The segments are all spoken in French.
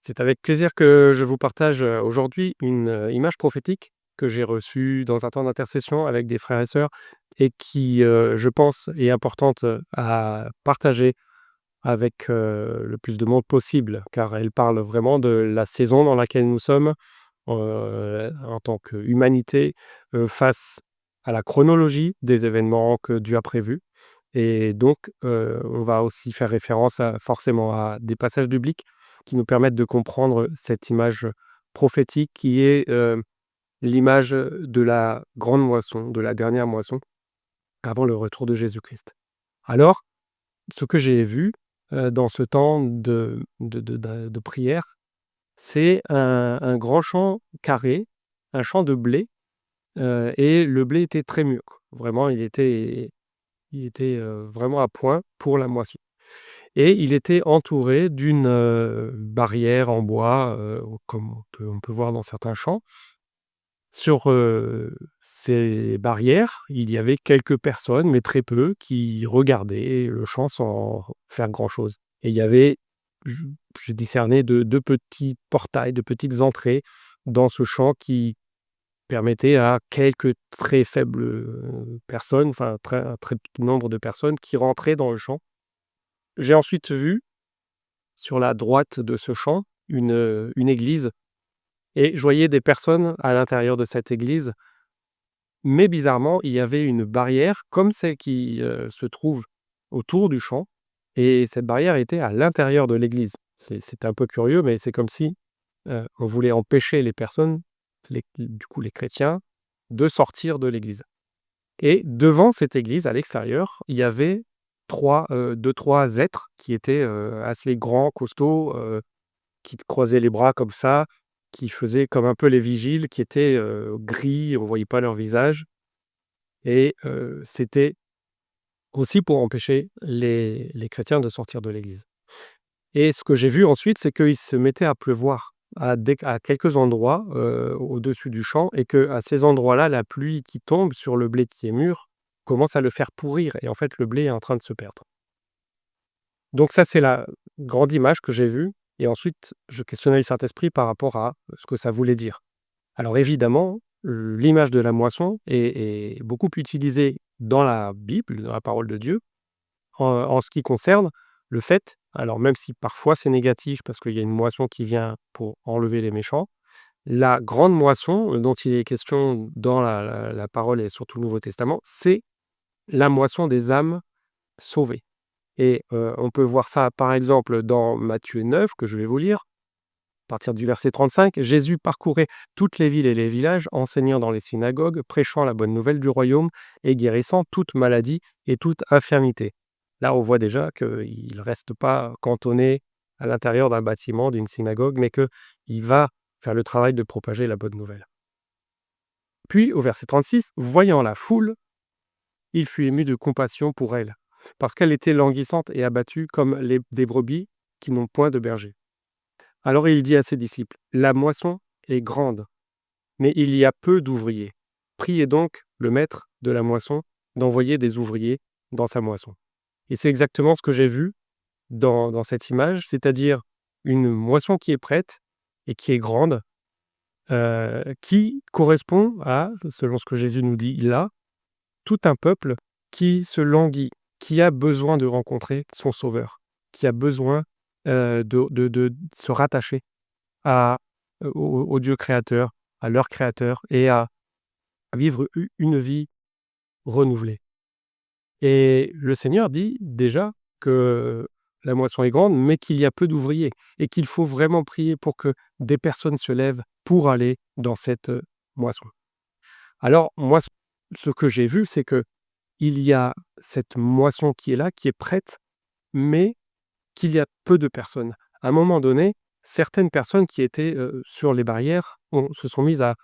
C'est avec plaisir que je vous partage aujourd'hui une image prophétique que j'ai reçue dans un temps d'intercession avec des frères et sœurs et qui, je pense, est importante à partager avec le plus de monde possible, car elle parle vraiment de la saison dans laquelle nous sommes en tant qu'humanité face à la chronologie des événements que Dieu a prévus. Et donc, on va aussi faire référence forcément à des passages bibliques qui nous permettent de comprendre cette image prophétique qui est, l'image de la grande moisson, de la dernière moisson, avant le retour de Jésus-Christ. Alors, ce que j'ai vu, dans ce temps de prière, c'est un grand champ carré, un champ de blé, et le blé était très mûr. Vraiment, il était vraiment à point pour la moisson. Et il était entouré d'une, barrière en bois, comme on peut voir dans certains champs. Sur, ces barrières, il y avait quelques personnes, mais très peu, qui regardaient le champ sans faire grand-chose. Et il y avait j j'ai discerné de petits portails, de petites entrées dans ce champ qui permettaient à quelques très faibles, personnes, enfin un très petit nombre de personnes qui rentraient dans le champ. J'ai ensuite vu sur la droite de ce champ, une église et je voyais des personnes à l'intérieur de cette église, mais bizarrement, il y avait une barrière comme celle qui, se trouve autour du champ et cette barrière était à l'intérieur de l'église. C'était un peu curieux, mais c'est comme si, on voulait empêcher les personnes, du coup les chrétiens, de sortir de l'église et devant cette église, à l'extérieur, il y avait 2-3 êtres qui étaient, assez grands, costauds, qui te croisaient les bras comme ça, qui faisaient comme un peu les vigiles, qui étaient, gris, on voyait pas leur visage et c'était aussi pour empêcher les chrétiens de sortir de l'église et ce que j'ai vu ensuite, c'est qu'il se mettait à pleuvoir à quelques endroits, au-dessus du champ et qu'à ces endroits-là, la pluie qui tombe sur le blé qui est mûr commence à le faire pourrir et en fait, le blé est en train de se perdre. Donc ça, c'est la grande image que j'ai vue et ensuite je questionnais le Saint-Esprit par rapport à ce que ça voulait dire. Alors évidemment, l'image de la moisson est beaucoup utilisée dans la Bible, dans la parole de Dieu, en ce qui concerne le fait, alors même si parfois c'est négatif parce qu'il y a une moisson qui vient pour enlever les méchants, la grande moisson, dont il est question dans la parole et surtout le Nouveau Testament, c'est la moisson des âmes sauvées. Et on peut voir ça, par exemple, dans Matthieu 9, que je vais vous lire, à partir du verset 35. Jésus parcourait toutes les villes et les villages, enseignant dans les synagogues, prêchant la bonne nouvelle du royaume et guérissant toute maladie et toute infirmité. Là, on voit déjà qu'il ne reste pas cantonné à l'intérieur d'un bâtiment, d'une synagogue, mais qu'il va faire le travail de propager la bonne nouvelle. Puis, au verset 36, voyant la foule, il fut ému de compassion pour elle, parce qu'elle était languissante et abattue comme des brebis qui n'ont point de berger. Alors il dit à ses disciples, la moisson est grande, mais il y a peu d'ouvriers. Priez donc le maître de la moisson d'envoyer des ouvriers dans sa moisson. Et c'est exactement ce que j'ai vu dans cette image, c'est-à-dire une moisson qui est prête et qui est grande, qui correspond à, selon ce que Jésus nous dit là, tout un peuple qui se languit, qui a besoin de rencontrer son Sauveur, qui a besoin de se rattacher à, au Dieu créateur, à leur créateur et à vivre une vie renouvelée. Et le Seigneur dit déjà que la moisson est grande, mais qu'il y a peu d'ouvriers et qu'il faut vraiment prier pour que des personnes se lèvent pour aller dans cette moisson. Alors moi, ce que j'ai vu, c'est que il y a cette moisson qui est là, qui est prête, mais qu'il y a peu de personnes. À un moment donné, certaines personnes qui étaient, sur les barrières se sont mises à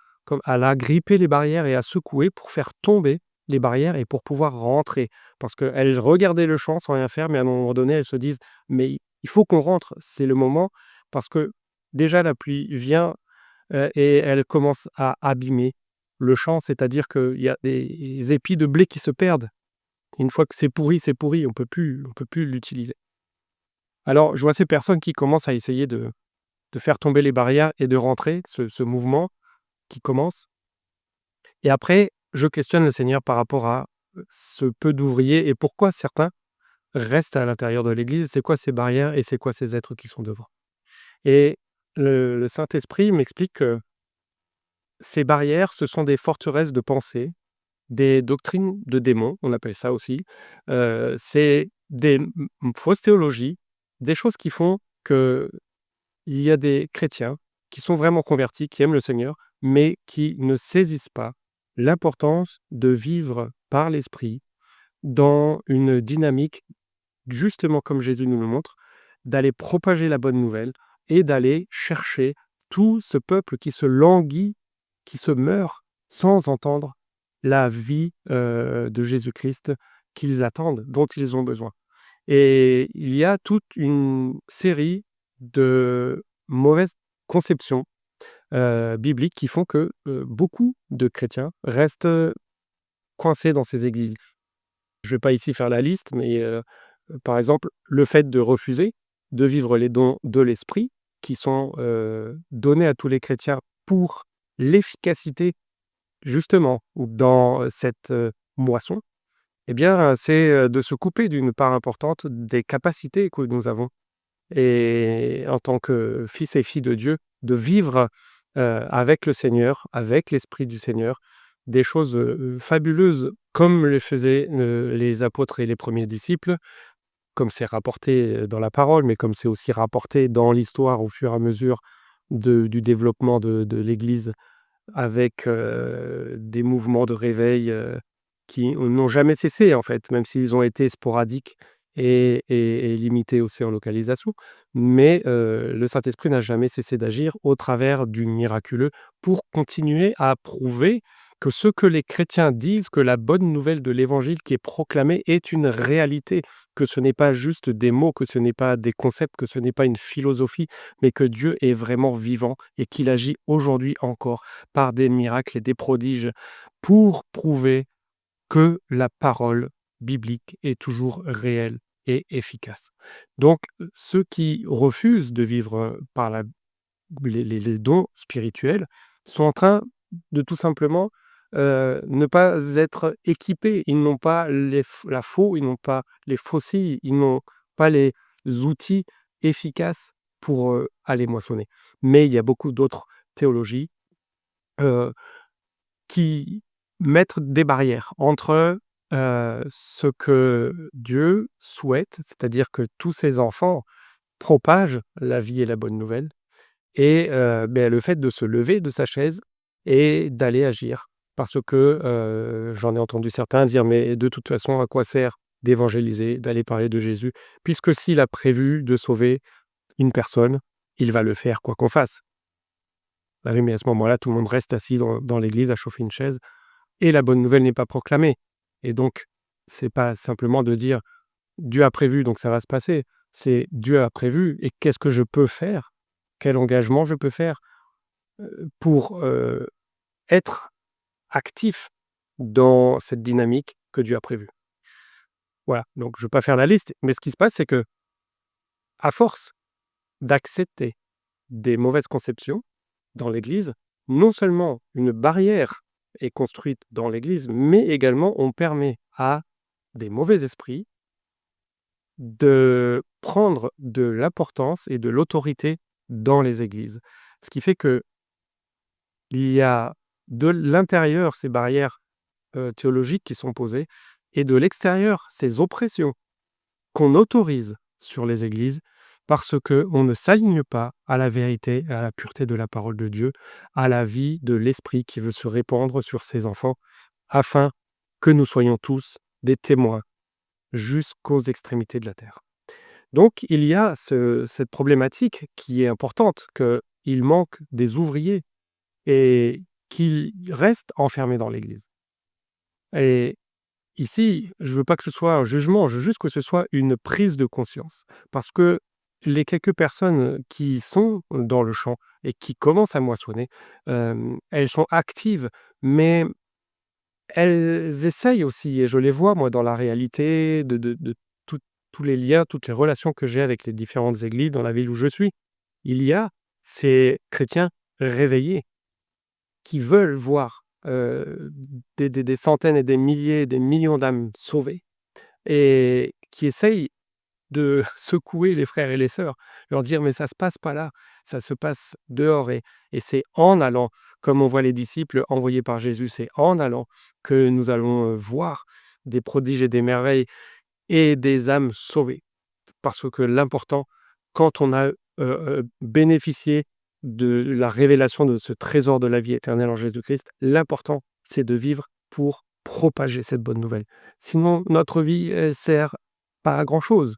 gripper les barrières et à secouer pour faire tomber les barrières et pour pouvoir rentrer. Parce qu'elles regardaient le champ sans rien faire, mais à un moment donné, elles se disent: «Mais il faut qu'on rentre, c'est le moment». Parce que déjà la pluie vient, et elle commence à abîmer le champ, c'est-à-dire qu'il y a des épis de blé qui se perdent. Une fois que c'est pourri, on peut plus l'utiliser. Alors, je vois ces personnes qui commencent à essayer de de faire tomber les barrières et de rentrer, ce mouvement qui commence. Et après, je questionne le Seigneur par rapport à, ce peu d'ouvriers et pourquoi certains restent à l'intérieur de l'Église. C'est quoi ces barrières et c'est quoi ces êtres qui sont devant? Et le Saint-Esprit m'explique que ces barrières, ce sont des forteresses de pensée, des doctrines de démons, on appelle ça aussi. C'est des fausses théologies, des choses qui font qu'il y a des chrétiens qui sont vraiment convertis, qui aiment le Seigneur, mais qui ne saisissent pas l'importance de vivre par l'Esprit dans une dynamique, justement comme Jésus nous le montre, d'aller propager la bonne nouvelle et d'aller chercher tout ce peuple qui se languit, qui se meurt sans entendre la vie, de Jésus-Christ qu'ils attendent, dont ils ont besoin. Et il y a toute une série de mauvaises conceptions, bibliques qui font que, beaucoup de chrétiens restent, coincés dans ces églises. Je ne vais pas ici faire la liste, mais par exemple, le fait de refuser de vivre les dons de l'esprit qui sont, donnés à tous les chrétiens pour l'efficacité justement dans cette, moisson, eh bien, c'est, de se couper d'une part importante des capacités que nous avons et en tant que fils et filles de Dieu, de vivre, avec le Seigneur, avec l'Esprit du Seigneur, des choses, fabuleuses comme le faisaient, les apôtres et les premiers disciples, comme c'est rapporté, dans la parole, mais comme c'est aussi rapporté dans l'histoire au fur et à mesure du développement de l'Église avec, des mouvements de réveil, qui n'ont jamais cessé en fait, même s'ils ont été sporadiques et limités aussi en localisation. Mais, le Saint-Esprit n'a jamais cessé d'agir au travers du miraculeux pour continuer à prouver que ce que les chrétiens disent, que la bonne nouvelle de l'Évangile qui est proclamée est une réalité, que ce n'est pas juste des mots, que ce n'est pas des concepts, que ce n'est pas une philosophie, mais que Dieu est vraiment vivant et qu'il agit aujourd'hui encore par des miracles et des prodiges pour prouver que la parole biblique est toujours réelle et efficace. Donc, ceux qui refusent de vivre, par les dons spirituels sont en train de tout simplement, ne pas être équipés. Ils n'ont pas la faux, ils n'ont pas les faucilles, ils n'ont pas les outils efficaces pour, aller moissonner. Mais il y a beaucoup d'autres théologies, heu qui mettent des barrières entre, ce que Dieu souhaite, c'est-à-dire que tous ses enfants propagent la vie et la bonne nouvelle et le fait de se lever de sa chaise et d'aller agir. Parce que, j'en ai entendu certains dire: «Mais de toute façon, à quoi sert d'évangéliser, d'aller parler de Jésus? Puisque s'il a prévu de sauver une personne, il va le faire quoi qu'on fasse». Bah oui, mais à ce moment-là, tout le monde reste assis dans l'église à chauffer une chaise et la bonne nouvelle n'est pas proclamée et donc c'est pas simplement de dire: «Dieu a prévu, donc ça va se passer». C'est: «Dieu a prévu et qu'est-ce que je peux faire? Quel engagement je peux faire, pour, être actif dans cette dynamique que Dieu a prévue?» Voilà, donc je ne vais pas faire la liste, mais ce qui se passe, c'est que à force d'accepter des mauvaises conceptions dans l'Église, non seulement une barrière est construite dans l'Église, mais également on permet à des mauvais esprits de prendre de l'importance et de l'autorité dans les églises. Ce qui fait qu'il y a de l'intérieur ces barrières, théologiques qui sont posées et de l'extérieur ces oppressions qu'on autorise sur les églises parce qu'on ne s'aligne pas à la vérité, à la pureté de la parole de Dieu, à la vie de l'Esprit qui veut se répandre sur ses enfants, afin que nous soyons tous des témoins jusqu'aux extrémités de la terre. Donc il y a cette problématique qui est importante, qu'il manque des ouvriers et qu'ils restent enfermés dans l'Église. Et ici, je ne veux pas que ce soit un jugement, je veux juste que ce soit une prise de conscience. Parce que les quelques personnes qui sont dans le champ et qui commencent à moissonner, elles sont actives, mais elles essayent aussi et je les vois moi dans la réalité de tous les liens, toutes les relations que j'ai avec les différentes églises dans la ville où je suis. Il y a ces chrétiens réveillés qui veulent voir, des centaines et des milliers, des millions d'âmes sauvées et qui essayent de secouer les frères et les sœurs, leur dire: «Mais ça se passe pas là, ça se passe dehors» et c'est en allant, comme on voit les disciples envoyés par Jésus, c'est en allant que nous allons, voir des prodiges et des merveilles et des âmes sauvées. Parce que l'important, quand on a, bénéficié de la révélation de ce trésor de la vie éternelle en Jésus-Christ, l'important, c'est de vivre pour propager cette bonne nouvelle. Sinon, notre vie, elle sert pas à grand-chose.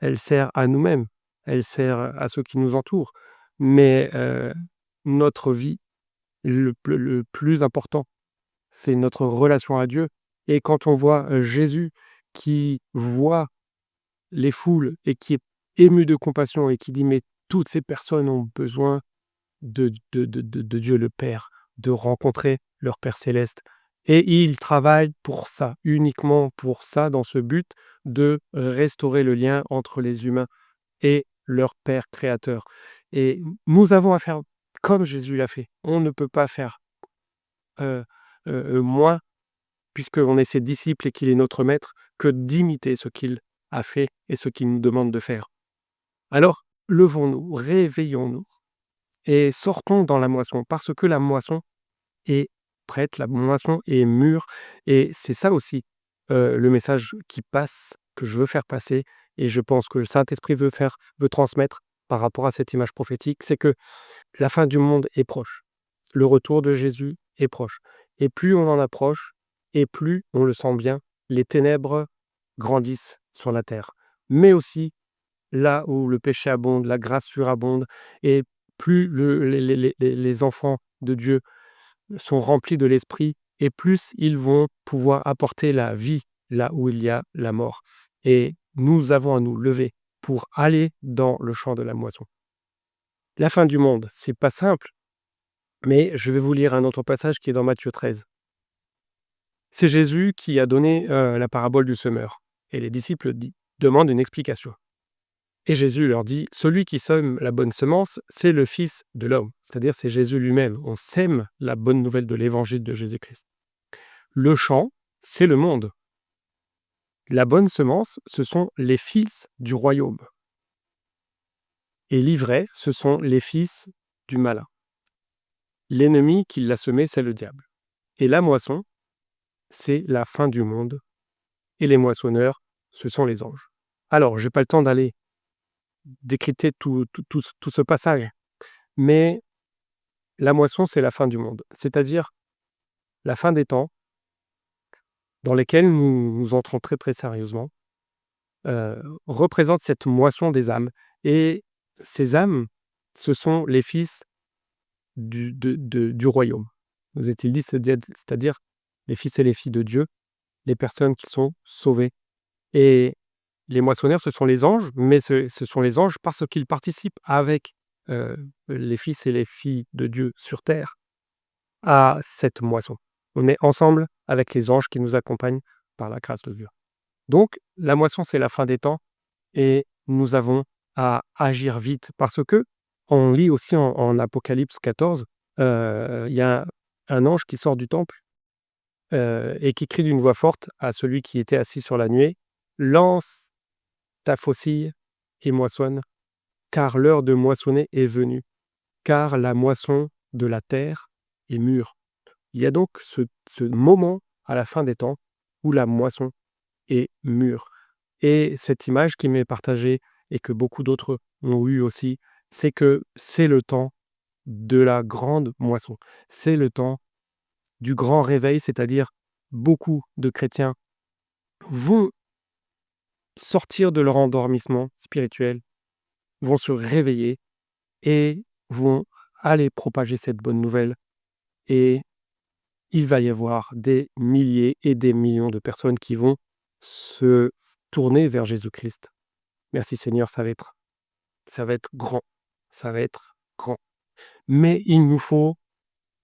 Elle sert à nous-mêmes, elle sert à ceux qui nous entourent. Mais, notre vie, le plus important, c'est notre relation à Dieu et quand on voit, Jésus qui voit les foules et qui est ému de compassion et qui dit: «Mais toutes ces personnes ont besoin de Dieu le Père, de rencontrer leur Père céleste» et il travaille pour ça, uniquement pour ça, dans ce but de restaurer le lien entre les humains et leur Père créateur et nous avons à faire comme Jésus l'a fait. On ne peut pas faire, heu moins, puisqu'on est ses disciples et qu'il est notre maître, que d'imiter ce qu'il a fait et ce qu'il nous demande de faire. Alors, levons-nous, réveillons-nous et sortons dans la moisson, parce que la moisson est prête, la moisson est mûre et c'est ça aussi, le message qui passe, que je veux faire passer et je pense que le Saint-Esprit veut transmettre par rapport à cette image prophétique, c'est que la fin du monde est proche. Le retour de Jésus est proche et plus on en approche et plus on le sent bien, les ténèbres grandissent sur la terre. Mais aussi, là où le péché abonde, la grâce surabonde et plus les enfants de Dieu sont remplis de l'esprit et plus ils vont pouvoir apporter la vie là où il y a la mort. Et nous avons à nous lever pour aller dans le champ de la moisson. La fin du monde, c'est pas simple, mais je vais vous lire un autre passage qui est dans Matthieu 13. C'est Jésus qui a donné la parabole du semeur et les disciples demandent une explication. Et Jésus leur dit: «Celui qui sème la bonne semence, c'est le Fils de l'homme», c'est-à-dire c'est Jésus lui-même. On sème la bonne nouvelle de l'évangile de Jésus-Christ. Le champ, c'est le monde. La bonne semence, ce sont les fils du royaume. Et l'ivraie, ce sont les fils du malin. L'ennemi qui l'a semé, c'est le diable. Et la moisson, c'est la fin du monde. Et les moissonneurs, ce sont les anges. Alors, je n'ai pas le temps d'aller décrypter tout ce passage, mais la moisson, c'est la fin du monde, c'est-à-dire la fin des temps dans lesquels nous entrons très, très sérieusement, représente cette moisson des âmes et ces âmes, ce sont les fils du royaume. Nous est-il dit, c'est-à-dire les fils et les filles de Dieu, les personnes qui sont sauvées et les moissonneurs, ce sont les anges, mais ce sont les anges parce qu'ils participent avec, les fils et les filles de Dieu sur terre à cette moisson. On est ensemble avec les anges qui nous accompagnent par la grâce de Dieu. Donc la moisson, c'est la fin des temps et nous avons à agir vite parce que on lit aussi en Apocalypse 14, il y a un ange qui sort du temple, et qui crie d'une voix forte à celui qui était assis sur la nuée: «Lance ta faucille et moissonne, car l'heure de moissonner est venue, car la moisson de la terre est mûre». Il y a donc ce moment à la fin des temps où la moisson est mûre. Et cette image qui m'est partagée et que beaucoup d'autres ont eu aussi, c'est que c'est le temps de la grande moisson. C'est le temps du grand réveil, c'est-à-dire beaucoup de chrétiens vont sortir de leur endormissement spirituel, vont se réveiller et vont aller propager cette bonne nouvelle. Et il va y avoir des milliers et des millions de personnes qui vont se tourner vers Jésus-Christ. Merci Seigneur, ça va être grand, ça va être grand. Mais il nous faut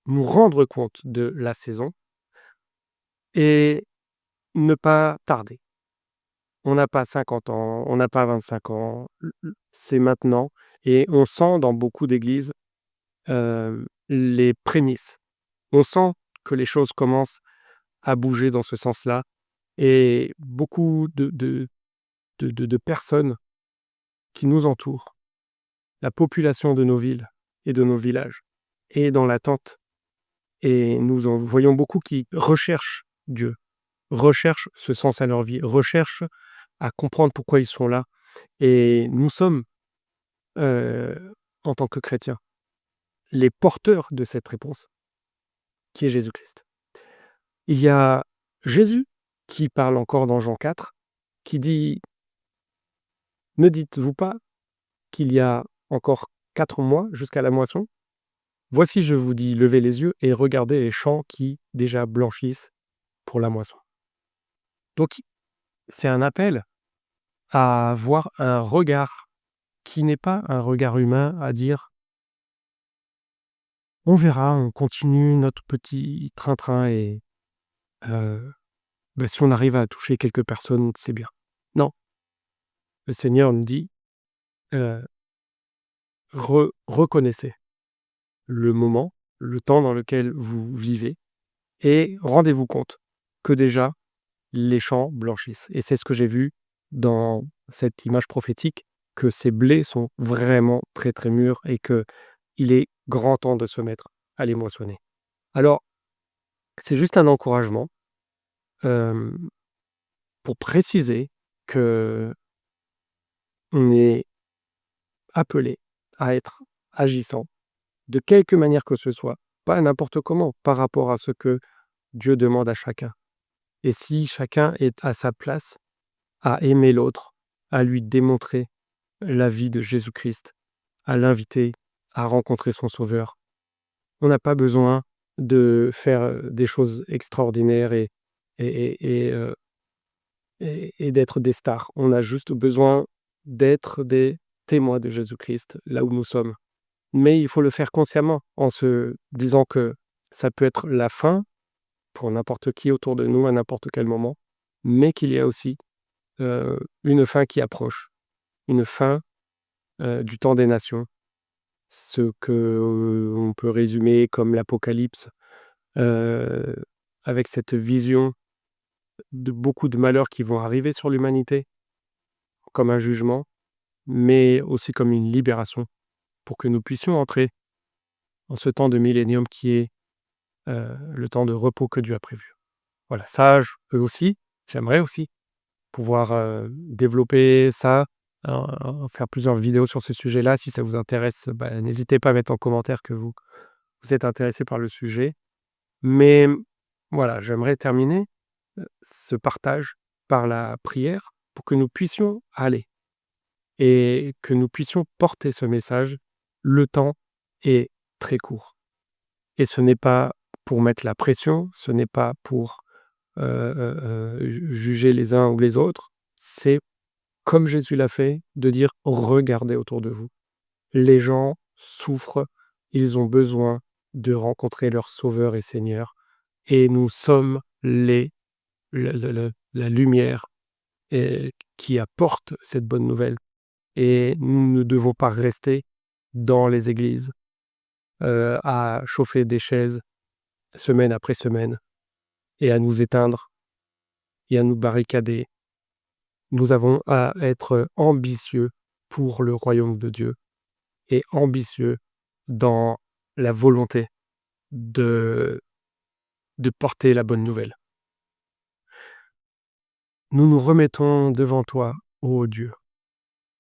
nous rendre compte de la saison et ne pas tarder. On n'a pas 50 ans, on n'a pas 25 ans, c'est maintenant et on sent dans beaucoup d'églises les prémices. On sent que les choses commencent à bouger dans ce sens-là et beaucoup de personnes qui nous entourent, la population de nos villes et de nos villages est dans l'attente et nous en voyons beaucoup qui recherchent Dieu, recherchent ce sens à leur vie, recherchent à comprendre pourquoi ils sont là et nous sommes, en tant que chrétiens, les porteurs de cette réponse, qui est Jésus-Christ. Il y a Jésus qui parle encore dans Jean 4, qui dit: «Ne dites-vous pas qu'il y a encore 4 mois jusqu'à la moisson? Voici, je vous dis, levez les yeux et regardez les champs qui déjà blanchissent pour la moisson.» Donc c'est un appel à avoir un regard qui n'est pas un regard humain, à dire: «On verra, on continue notre petit train-train et si on arrive à toucher quelques personnes, c'est bien.» Non, le Seigneur nous dit, heu: Reconnaissez le moment, le temps dans lequel vous vivez et rendez-vous compte que déjà les champs blanchissent.» Et c'est ce que j'ai vu dans cette image prophétique, que ces blés sont vraiment très, très mûrs et qu'il est grand temps de se mettre à les moissonner. Alors, c'est juste un encouragement, hem, pour préciser qu'on est appelé à être agissant de quelque manière que ce soit, pas n'importe comment, par rapport à ce que Dieu demande à chacun. Et si chacun est à sa place, à aimer l'autre, à lui démontrer la vie de Jésus-Christ, à l'inviter à rencontrer son Sauveur, on n'a pas besoin de faire, des choses extraordinaires et d'être des stars. On a juste besoin d'être des témoins de Jésus-Christ là où nous sommes. Mais il faut le faire consciemment, en se disant que ça peut être la fin pour n'importe qui autour de nous à n'importe quel moment, mais qu'il y a aussi, une fin qui approche, une fin, du temps des nations. Ce que, on peut résumer comme l'Apocalypse, heu, avec cette vision de beaucoup de malheurs qui vont arriver sur l'humanité, comme un jugement, mais aussi comme une libération, pour que nous puissions entrer en ce temps de millénium qui est, le temps de repos que Dieu a prévu. Voilà, ça, j'aimerais aussi pouvoir, développer ça, faire plusieurs vidéos sur ce sujet-là. Si ça vous intéresse, n'hésitez pas à mettre en commentaire que vous êtes intéressé par le sujet. Mais voilà, j'aimerais terminer, ce partage par la prière pour que nous puissions aller et que nous puissions porter ce message. Le temps est très court et ce n'est pas pour mettre la pression, ce n'est pas pour, juger les uns ou les autres. C'est comme Jésus l'a fait, de dire: «Regardez autour de vous. Les gens souffrent, ils ont besoin de rencontrer leur Sauveur et Seigneur et nous sommes la lumière, qui apporte cette bonne nouvelle et nous ne devons pas rester dans les églises, à chauffer des chaises semaine après semaine et à nous éteindre et à nous barricader. Nous avons à être ambitieux pour le royaume de Dieu et ambitieux dans la volonté de porter la bonne nouvelle. Nous nous remettons devant toi, ô Dieu,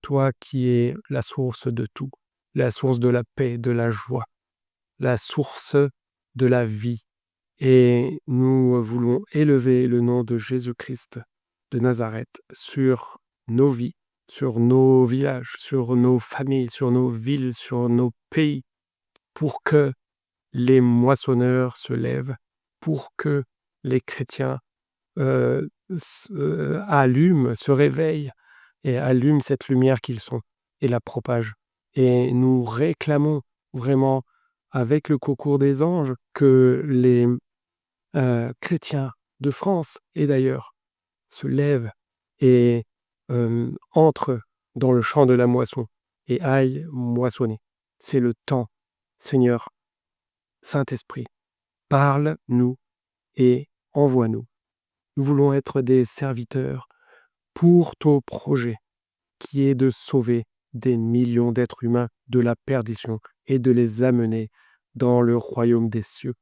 toi qui es la source de tout, la source de la paix, de la joie, la source de la vie. Et nous voulons élever le nom de Jésus-Christ de Nazareth sur nos vies, sur nos villages, sur nos familles, sur nos villes, sur nos pays, pour que les moissonneurs se lèvent, pour que les chrétiens allument, se réveillent et allument cette lumière qu'ils sont et la propagent. Et nous réclamons vraiment, avec le concours des anges, que les chrétiens de France et d'ailleurs se lèvent et entrent dans le champ de la moisson et aillent moissonner. C'est le temps Seigneur, Saint-Esprit, parle-nous et envoie-nous. Nous voulons être des serviteurs pour ton projet, qui est de sauver des millions d'êtres humains de la perdition et de les amener dans le royaume des cieux.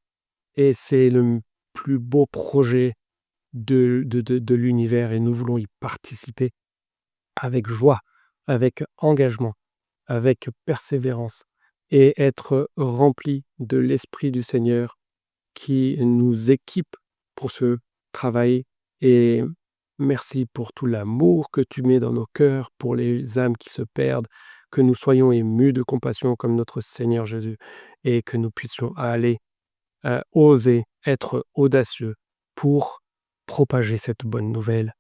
Et c'est le plus beau projet de l'univers et nous voulons y participer avec joie, avec engagement, avec persévérance et être remplis de l'Esprit du Seigneur qui nous équipe pour ce travail. Et merci pour tout l'amour que tu mets dans nos cœurs pour les âmes qui se perdent, que nous soyons émus de compassion comme notre Seigneur Jésus et que nous puissions aller oser être audacieux pour propager cette bonne nouvelle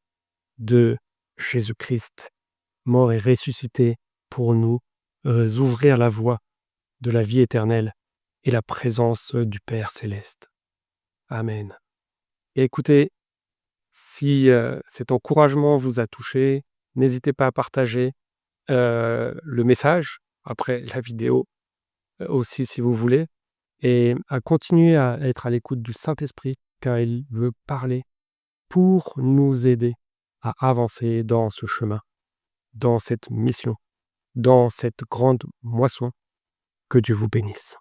de Jésus-Christ, mort et ressuscité pour nous ouvrir la voie de la vie éternelle et la présence du Père céleste. Amen. Et écoutez, si cet encouragement vous a touché, n'hésitez pas à partager le message, après la vidéo aussi si vous voulez, et à continuer à être à l'écoute du Saint-Esprit, car il veut parler pour nous aider à avancer dans ce chemin, dans cette mission, dans cette grande moisson. Que Dieu vous bénisse.